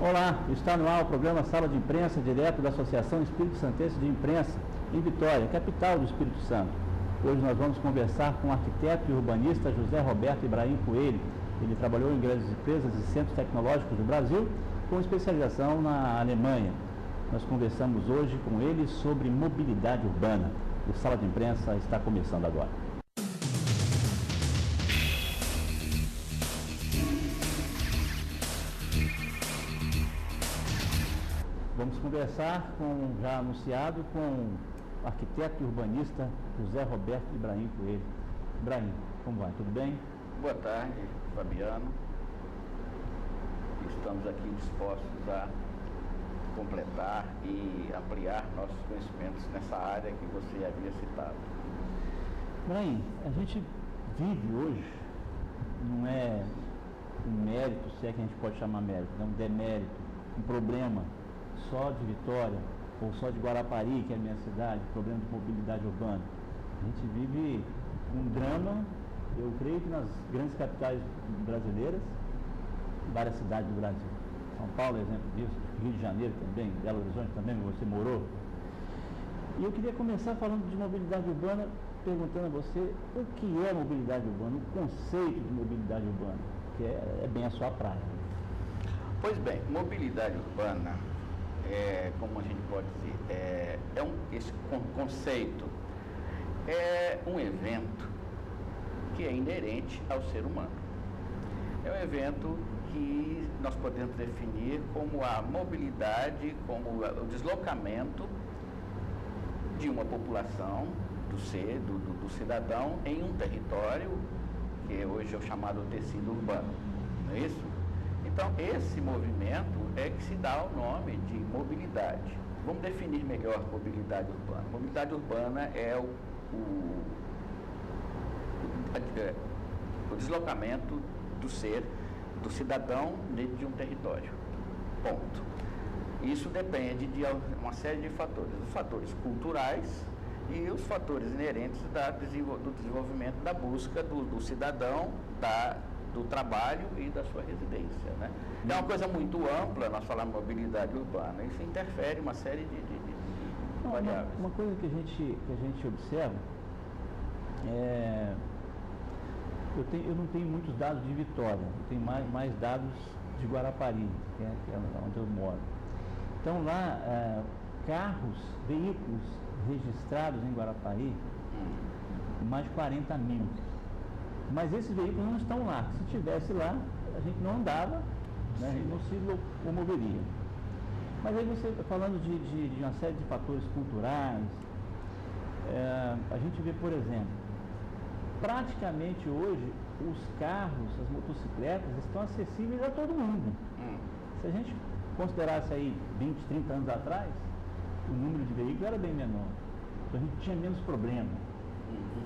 Olá, está no ar o programa Sala de Imprensa, direto da Associação Espírito Santense de Imprensa, em Vitória, capital do Espírito Santo. Hoje nós vamos conversar com o arquiteto e urbanista José Roberto Ibrahim Coelho. Ele trabalhou em grandes empresas e centros tecnológicos do Brasil, com especialização na Alemanha. Nós conversamos hoje com ele sobre mobilidade urbana. O Sala de Imprensa está começando agora. Vamos conversar, já anunciado, com o arquiteto e urbanista José Roberto Ibrahim Coelho. Ibrahim, como vai? Tudo bem? Boa tarde, Fabiano. Estamos aqui dispostos a completar e ampliar nossos conhecimentos nessa área que você havia citado. Ibrahim, a gente vive hoje, não é um mérito, se é que a gente pode chamar mérito, não um demérito, um problema só de Vitória ou só de Guarapari, que é a minha cidade, problema de mobilidade urbana. A gente vive um drama, eu creio que nas grandes capitais brasileiras, várias cidades do Brasil. São Paulo é exemplo disso, Rio de Janeiro também, Belo Horizonte também, onde você morou. E eu queria começar falando de mobilidade urbana, perguntando a você o que é mobilidade urbana, o conceito de mobilidade urbana, que é bem a sua praia. Pois bem, mobilidade urbana, como a gente pode dizer, esse conceito é um evento que é inerente ao ser humano. É um evento que nós podemos definir como a mobilidade, como o deslocamento de uma população, do cidadão, em um território que hoje é o chamado tecido urbano, não é isso? Então, esse movimento é que se dá o nome de mobilidade. Vamos definir melhor mobilidade urbana. Mobilidade urbana é o deslocamento do cidadão dentro de um território. Ponto. Isso depende de uma série de fatores. Os fatores culturais e os fatores inerentes do desenvolvimento da busca do cidadão, do trabalho e da sua residência, né? É uma coisa muito ampla, nós falamos mobilidade urbana, isso interfere uma série de variáveis. Uma coisa que a gente observa eu não tenho muitos dados de Vitória, eu tenho mais dados de Guarapari, que é onde eu moro. Então lá, veículos registrados em Guarapari, mais de 40 mil. Mas esses veículos não estão lá. Se estivesse lá, a gente não andava, né? A gente não se locomoveria. Mas aí você, falando de uma série de fatores culturais, a gente vê, por exemplo, praticamente hoje os carros, as motocicletas estão acessíveis a todo mundo. Se a gente considerasse aí 20, 30 anos atrás, o número de veículos era bem menor. Então a gente tinha menos problema.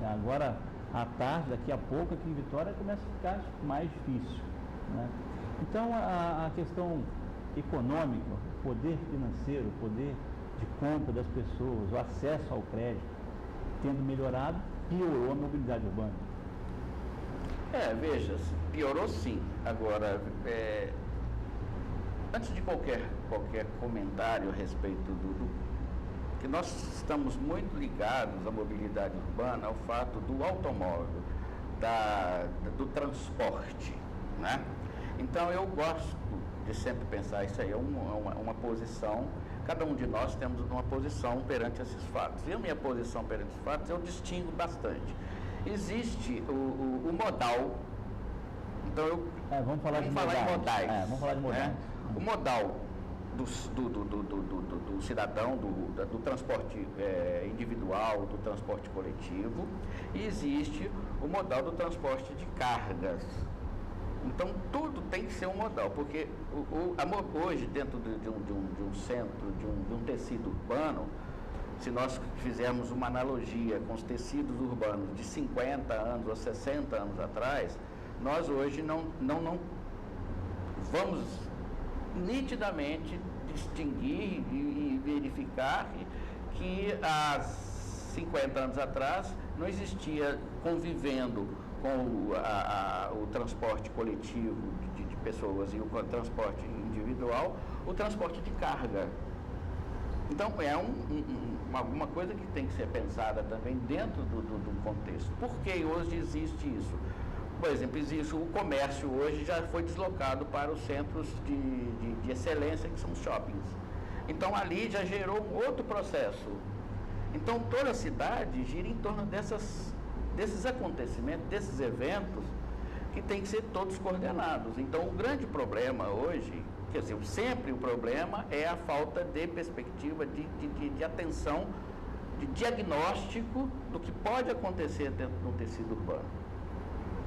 Agora, à tarde, daqui a pouco, aqui em Vitória, começa a ficar mais difícil, né? Então, a questão econômica, o poder financeiro, o poder de compra das pessoas, o acesso ao crédito, tendo melhorado, piorou a mobilidade urbana. Veja, piorou sim. Agora, antes de qualquer comentário a respeito que nós estamos muito ligados à mobilidade urbana, ao fato do automóvel, do transporte, né? Então eu gosto de sempre pensar, isso aí é uma posição, cada um de nós temos uma posição perante esses fatos. E a minha posição perante esses fatos eu distingo bastante. Existe o modal, então vamos falar de modais. Vamos falar de modais. O modal do cidadão, do transporte individual, do transporte coletivo, e existe o modal do transporte de cargas. Então, tudo tem que ser um modal, porque hoje, dentro de um centro, de um tecido urbano, se nós fizermos uma analogia com os tecidos urbanos de 50 anos ou 60 anos atrás, nós hoje não vamos nitidamente distinguir e verificar que há 50 anos atrás não existia convivendo com o transporte coletivo de pessoas e o transporte individual, o transporte de carga. Então, é alguma coisa que tem que ser pensada também dentro do contexto. Por que hoje existe isso? Por exemplo, existe o comércio hoje já foi deslocado para os centros de excelência, que são os shoppings. Então, ali já gerou um outro processo. Então, toda a cidade gira em torno desses acontecimentos, desses eventos, que tem que ser todos coordenados. Então, o grande problema hoje, quer dizer, sempre o problema é a falta de perspectiva, de atenção, de diagnóstico do que pode acontecer dentro do tecido urbano.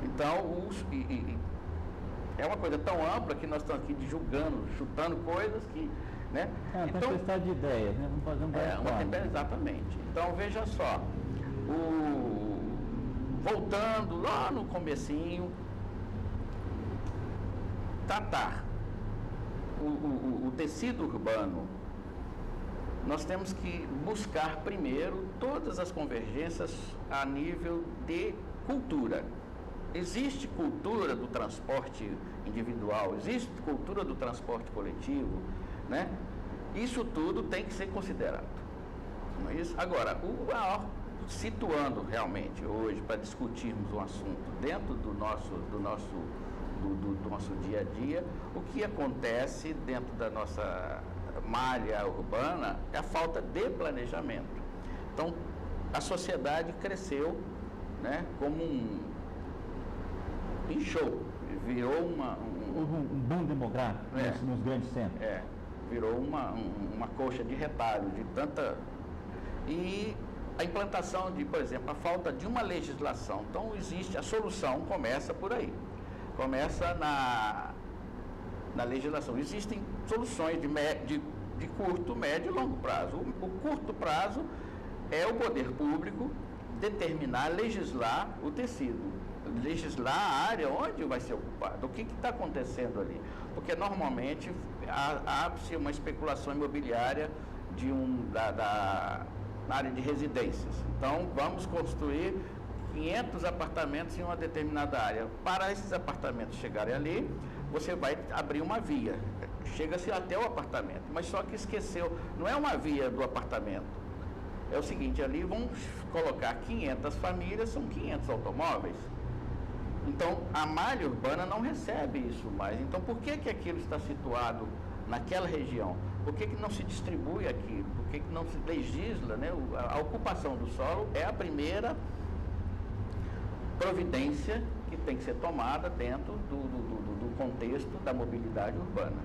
Então, é uma coisa tão ampla que nós estamos aqui julgando, chutando coisas que... Né? Então, tempestade de ideias, né? Vamos fazer uma tempestade, exatamente. Então, veja só, voltando lá no comecinho, tratar o tecido urbano, nós temos que buscar primeiro todas as convergências a nível de cultura. Existe cultura do transporte individual, existe cultura do transporte coletivo, né? Isso tudo tem que ser considerado. Não é isso? Agora, situando realmente hoje para discutirmos um assunto dentro do nosso dia a dia, o que acontece dentro da nossa malha urbana é a falta de planejamento. Então, a sociedade cresceu, né, como inchou, virou um boom demográfico nos grandes centros. Virou uma coxa de retalho, de tanta... E a implantação por exemplo, a falta de uma legislação. Então, a solução começa por aí. Começa na legislação. Existem soluções de curto, médio e longo prazo. O curto prazo é o poder público determinar, legislar o tecido, legislar a área onde vai ser ocupado, o que está acontecendo ali. Porque normalmente há-se uma especulação imobiliária na área de residências. Então, vamos construir 500 apartamentos em uma determinada área. Para esses apartamentos chegarem ali, você vai abrir uma via. Chega-se até o apartamento, mas só que esqueceu, não é uma via do apartamento. É o seguinte, ali vamos colocar 500 famílias, são 500 automóveis. Então, a malha urbana não recebe isso mais. Então, por que aquilo está situado naquela região? Por que não se distribui aqui? Por que não se legisla, né? A ocupação do solo é a primeira providência que tem que ser tomada dentro do contexto da mobilidade urbana,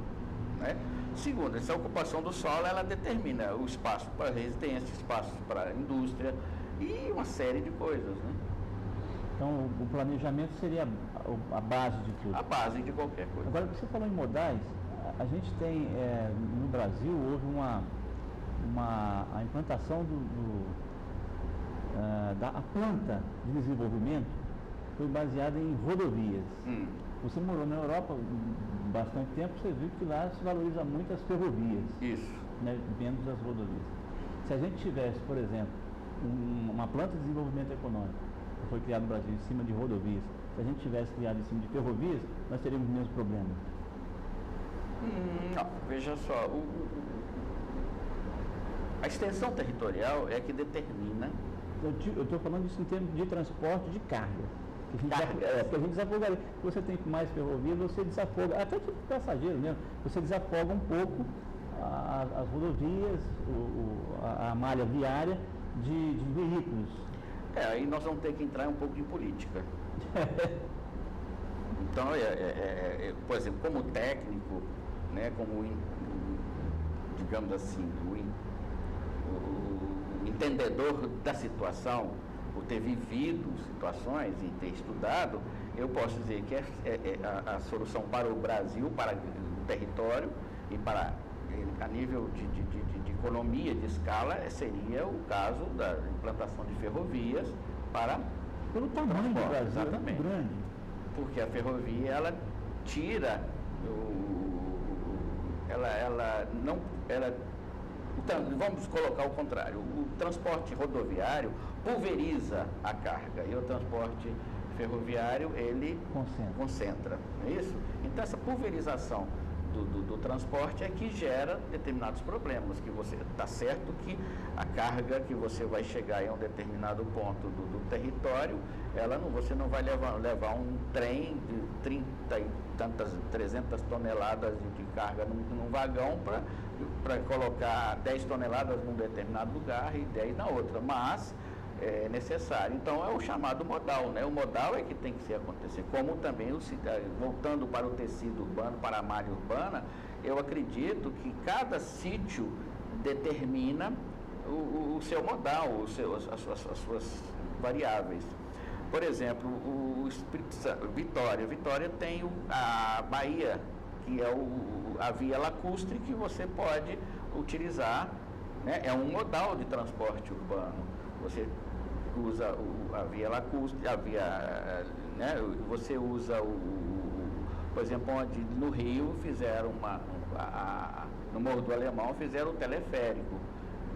né? Segundo, essa ocupação do solo, ela determina o espaço para residência, espaço para indústria e uma série de coisas, né? Então, o planejamento seria a base de tudo. A base de qualquer coisa. Agora, você falou em modais, a gente tem, no Brasil, houve a implantação da planta de desenvolvimento foi baseada em rodovias. Você morou na Europa bastante tempo, você viu que lá se valoriza muito as ferrovias. Isso. Né, menos as rodovias. Se a gente tivesse, por exemplo, uma planta de desenvolvimento econômico, que foi criada no Brasil em cima de rodovias, se a gente tivesse criado em cima de ferrovias, nós teríamos menos problemas. Não, veja só, a extensão territorial é que determina... Eu estou falando isso em termos de transporte de carga. Que a gente desafogaria. Se você tem mais ferrovias, você desafoga, até de passageiro mesmo, você desafoga um pouco as rodovias, a malha viária de veículos. Aí nós vamos ter que entrar um pouco de política. Então, por exemplo, como técnico, né, como, digamos assim, o entendedor da situação, por ter vivido situações e ter estudado, eu posso dizer que a solução para o Brasil, para o território e a nível de economia, de escala, seria o caso da implantação de ferrovias para... Pelo tamanho do Brasil, exatamente. É muito grande. Porque a ferrovia, ela tira vamos colocar o contrário, o transporte rodoviário pulveriza a carga e o transporte ferroviário, ele concentra, não é isso? Então, essa pulverização do transporte é que gera determinados problemas, que você está certo que a carga que você vai chegar em um determinado ponto do território, você não vai levar um trem de 30 e tantas, 300 toneladas de carga num vagão para colocar 10 toneladas num determinado lugar e 10 na outra, mas é necessário. Então é o chamado modal, né? O modal é que tem que acontecer, como também, voltando para o tecido urbano, para a malha urbana, eu acredito que cada sítio determina o seu modal, as suas variáveis. Por exemplo, Vitória tem a Bahia, que é a via lacustre que você pode utilizar, né? É um modal de transporte urbano. Você usa a via lacustre, né? Você usa por exemplo, onde no Rio fizeram no Morro do Alemão fizeram o teleférico.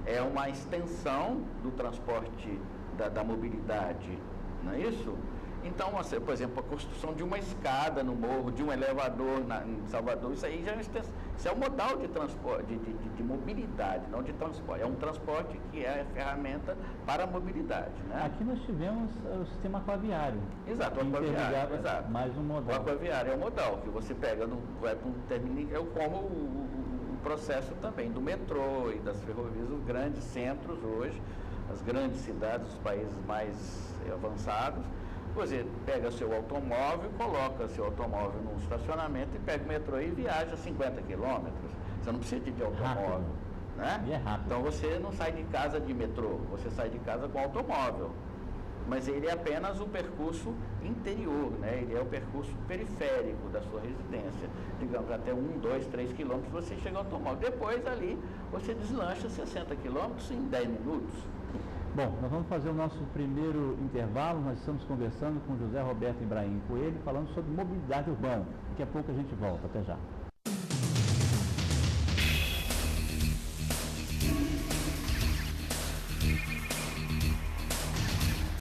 É uma extensão do transporte da mobilidade, não é isso? Então, por exemplo, a construção de uma escada no morro, de um elevador em Salvador, isso aí já é uma extensão, isso é um modal de transporte, de mobilidade, não de transporte. É um transporte que é a ferramenta para a mobilidade, né? Aqui nós tivemos o sistema aquaviário. Exato, o aquaviário, exato. Mais um modal. O aquaviário é o modal, que você pega, vai para um terminal, como o processo também do metrô e das ferrovias, os grandes centros hoje, as grandes cidades, os países mais avançados. Você pega seu automóvel, coloca seu automóvel num estacionamento e pega o metrô e viaja 50 quilômetros. Você não precisa de automóvel, né? E é rápido. Então você não sai de casa de metrô, você sai de casa com automóvel. Mas ele é apenas o percurso interior, né? Ele é o percurso periférico da sua residência. Digamos, até 1, 2, 3 quilômetros você chega ao automóvel. Depois ali você deslancha 60 quilômetros em 10 minutos. Bom, nós vamos fazer o nosso primeiro intervalo. Nós estamos conversando com José Roberto Ibrahim Coelho, falando sobre mobilidade urbana. Daqui a pouco a gente volta. Até já.